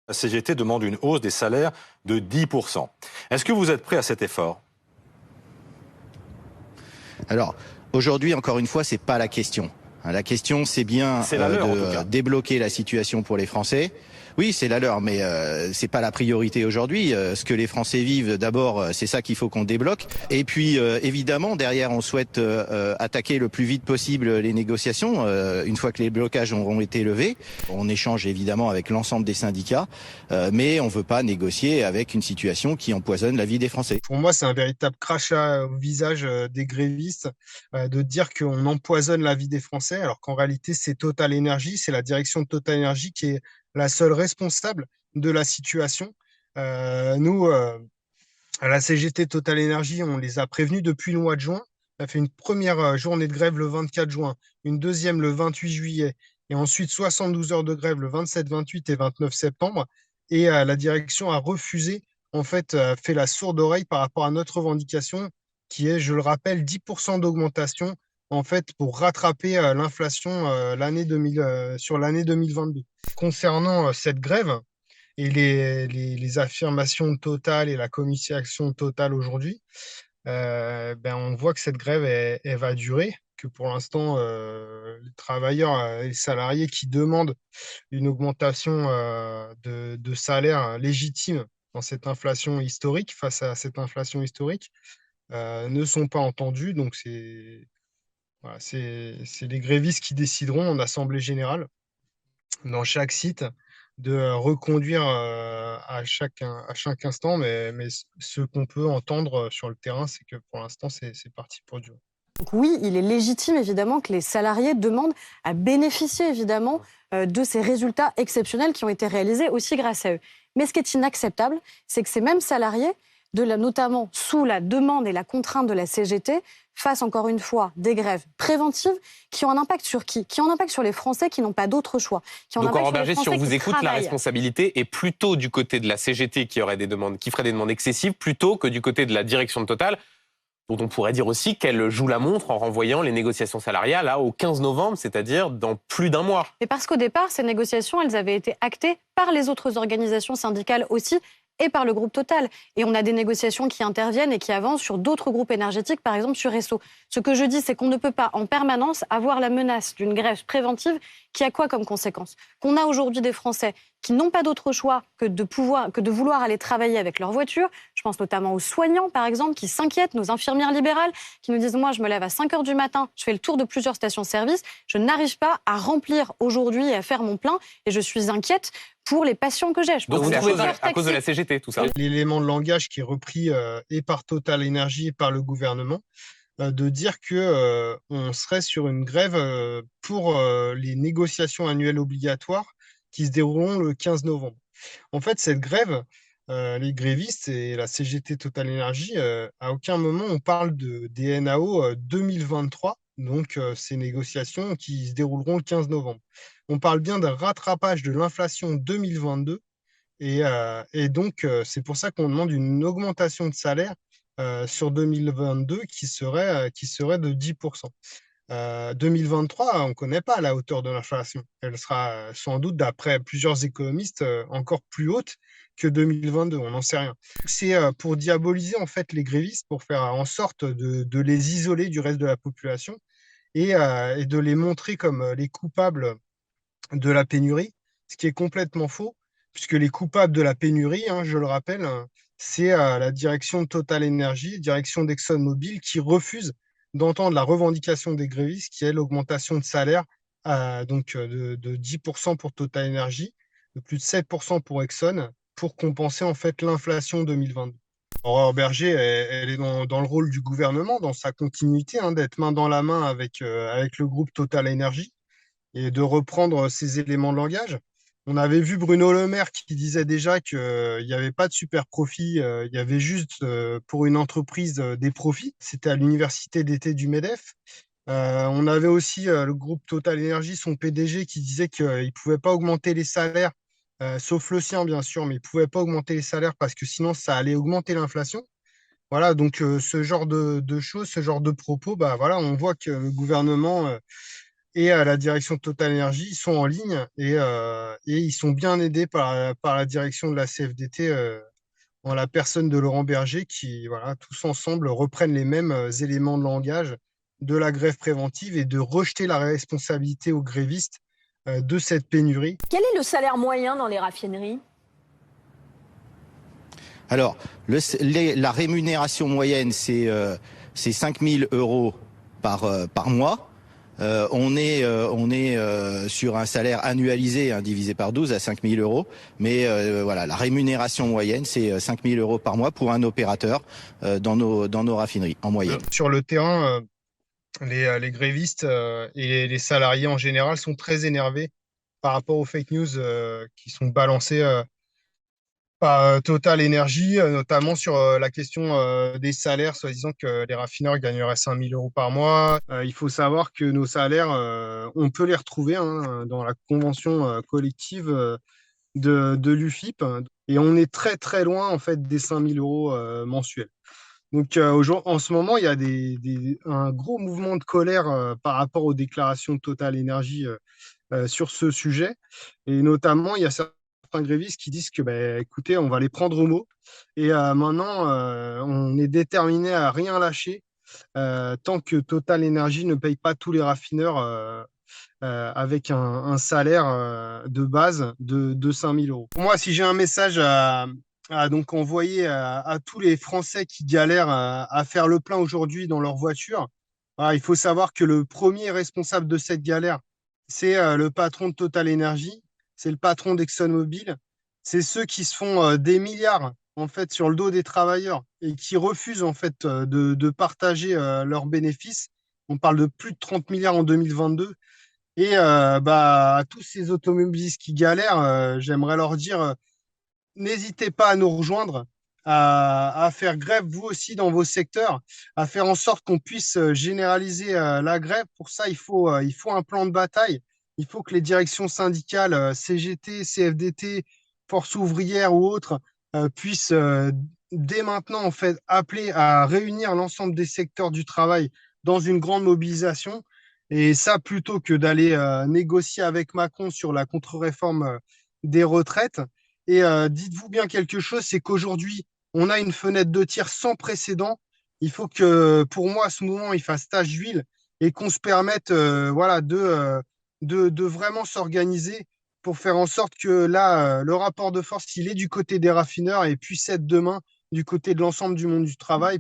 La CGT demande une hausse des salaires de 10%. Est-ce que vous êtes prêt à cet effort? Alors, aujourd'hui, encore une fois, c'est pas la question. La question, c'est bien C'est la leur, en tout cas. de débloquer la situation pour les Français. Oui, c'est la leur, mais c'est pas la priorité aujourd'hui. Ce que les Français vivent, d'abord, c'est ça qu'il faut qu'on débloque. Et puis, évidemment, derrière, on souhaite attaquer le plus vite possible les négociations. Une fois que les blocages auront été levés, on échange évidemment avec l'ensemble des syndicats, mais on veut pas négocier avec une situation qui empoisonne la vie des Français. Pour moi, c'est un véritable crachat au visage des grévistes de dire qu'on empoisonne la vie des Français, alors qu'en réalité, c'est Total Énergie, c'est la direction de Total Énergie qui est la seule responsable de la situation. Nous, à la CGT Total Énergie, on les a prévenus depuis le mois de juin. On a fait une première journée de grève le 24 juin, une deuxième le 28 juillet, et ensuite 72 heures de grève le 27, 28 et 29 septembre. Et la direction a refusé, en fait, fait la sourde oreille par rapport à notre revendication, qui est, je le rappelle, 10% d'augmentation, en fait, pour rattraper l'inflation sur l'année 2022. Concernant cette grève, et les affirmations de Total et la communication de Total aujourd'hui, on voit que cette grève, elle va durer, que pour l'instant, les travailleurs et les salariés qui demandent une augmentation de salaire légitime dans cette inflation historique, face à cette inflation historique, ne sont pas entendus. Donc, voilà, c'est les grévistes qui décideront en assemblée générale dans chaque site de reconduire à chaque instant, mais ce qu'on peut entendre sur le terrain, c'est que pour l'instant, c'est parti pour durer. Donc oui, il est légitime évidemment que les salariés demandent à bénéficier évidemment de ces résultats exceptionnels qui ont été réalisés aussi grâce à eux. Mais ce qui est inacceptable, c'est que ces mêmes salariés, notamment sous la demande et la contrainte de la CGT, fassent encore une fois des grèves préventives qui ont un impact sur qui? Qui ont un impact sur les Français qui n'ont pas d'autre choix. Donc Aurore Berger, si on vous écoute, la responsabilité est plutôt du côté de la CGT qui ferait des demandes excessives, plutôt que du côté de la direction de Total, dont on pourrait dire aussi qu'elle joue la montre en renvoyant les négociations salariales au 15 novembre, c'est-à-dire dans plus d'un mois. Et parce qu'au départ, ces négociations, elles avaient été actées par les autres organisations syndicales aussi, et par le groupe Total. Et on a des négociations qui interviennent et qui avancent sur d'autres groupes énergétiques, par exemple sur Esso. Ce que je dis, c'est qu'on ne peut pas en permanence avoir la menace d'une grève préventive qui a quoi comme conséquence? Qu'on a aujourd'hui des Français qui n'ont pas d'autre choix que de vouloir aller travailler avec leur voiture. Je pense notamment aux soignants, par exemple, qui s'inquiètent, nos infirmières libérales, qui nous disent « Moi, je me lève à 5 heures du matin, je fais le tour de plusieurs stations-service, je n'arrive pas à remplir aujourd'hui et à faire mon plein, et je suis inquiète pour les patients que j'ai. » Donc c'est à cause de la CGT, tout ça. L'élément de langage qui est repris et par Total Énergie et par le gouvernement, de dire que on serait sur une grève pour les négociations annuelles obligatoires qui se dérouleront le 15 novembre. En fait, cette grève, les grévistes et la CGT Total Énergie, à aucun moment on parle des NAO 2023, donc ces négociations qui se dérouleront le 15 novembre. On parle bien d'un rattrapage de l'inflation 2022 et donc c'est pour ça qu'on demande une augmentation de salaire sur 2022 qui serait de 10%. 2023, on ne connaît pas la hauteur de l'inflation. Elle sera sans doute, d'après plusieurs économistes, encore plus haute que 2022. On n'en sait rien. C'est pour diaboliser en fait les grévistes, pour faire en sorte de les isoler du reste de la population et de les montrer comme les coupables de la pénurie, ce qui est complètement faux, puisque les coupables de la pénurie, je le rappelle, c'est la direction de Total Énergie, direction d'ExxonMobil, qui refuse d'entendre la revendication des grévistes, qui est l'augmentation de salaire de 10% pour Total Énergie, de plus de 7% pour Exxon, pour compenser en fait l'inflation 2022. Aurore Berger, elle est dans le rôle du gouvernement, dans sa continuité, d'être main dans la main avec le groupe Total Énergie et de reprendre ces éléments de langage. On avait vu Bruno Le Maire qui disait déjà qu'il n'y avait pas de super profit, il y avait juste pour une entreprise des profits. C'était à l'université d'été du MEDEF. On avait aussi le groupe Total Énergie, son PDG, qui disait qu'il ne pouvait pas augmenter les salaires, sauf le sien bien sûr, mais il ne pouvait pas augmenter les salaires parce que sinon ça allait augmenter l'inflation. Voilà, donc ce genre de choses, ce genre de propos, voilà, on voit que le gouvernement et la direction de Total Energy, ils sont en ligne et ils sont bien aidés par la direction de la CFDT en la personne de Laurent Berger qui, voilà, tous ensemble reprennent les mêmes éléments de langage de la grève préventive et de rejeter la responsabilité aux grévistes de cette pénurie. Quel est le salaire moyen dans les raffineries? Alors, la rémunération moyenne, c'est 5 000 euros par mois. On est sur un salaire annualisé divisé par 12 à 5 000 euros. Mais voilà, la rémunération moyenne, c'est 5 000 euros par mois pour un opérateur dans nos raffineries, en moyenne. Sur le terrain, les grévistes et les salariés en général sont très énervés par rapport aux fake news qui sont balancées par Total Energy, notamment sur la question des salaires, soi-disant que les raffineurs gagneraient 5 000 euros par mois. Il faut savoir que nos salaires, on peut les retrouver dans la convention collective de l'UFIP, et on est très très loin en fait des 5 000 euros mensuels. Donc en ce moment, il y a un gros mouvement de colère par rapport aux déclarations de Total Energy sur ce sujet. Et notamment, il y a certains grévistes qui disent que, bah, écoutez, on va les prendre au mot. Et maintenant, on est déterminé à rien lâcher tant que Total Energy ne paye pas tous les raffineurs avec un salaire de base de 5 000 euros. Pour moi, si j'ai un message à donc envoyer à tous les Français qui galèrent à faire le plein aujourd'hui dans leur voiture, il faut savoir que le premier responsable de cette galère, c'est le patron de Total Energy, c'est le patron d'ExxonMobil, c'est ceux qui se font des milliards en fait sur le dos des travailleurs et qui refusent en fait de partager leurs bénéfices. On parle de plus de 30 milliards en 2022. Et à tous ces automobilistes qui galèrent, j'aimerais leur dire, n'hésitez pas à nous rejoindre, à faire grève vous aussi dans vos secteurs, à faire en sorte qu'on puisse généraliser la grève. Pour ça, il faut un plan de bataille. Il faut que les directions syndicales, CGT, CFDT, Force ouvrière ou autres, puissent dès maintenant en fait appeler à réunir l'ensemble des secteurs du travail dans une grande mobilisation. Et ça, plutôt que d'aller négocier avec Macron sur la contre-réforme des retraites. Et dites-vous bien quelque chose, c'est qu'aujourd'hui, on a une fenêtre de tir sans précédent. Il faut que, pour moi, à ce moment, il fasse tache d'huile et qu'on se permette voilà, de vraiment s'organiser pour faire en sorte que là, le rapport de force, il est du côté des raffineurs et puisse être demain du côté de l'ensemble du monde du travail.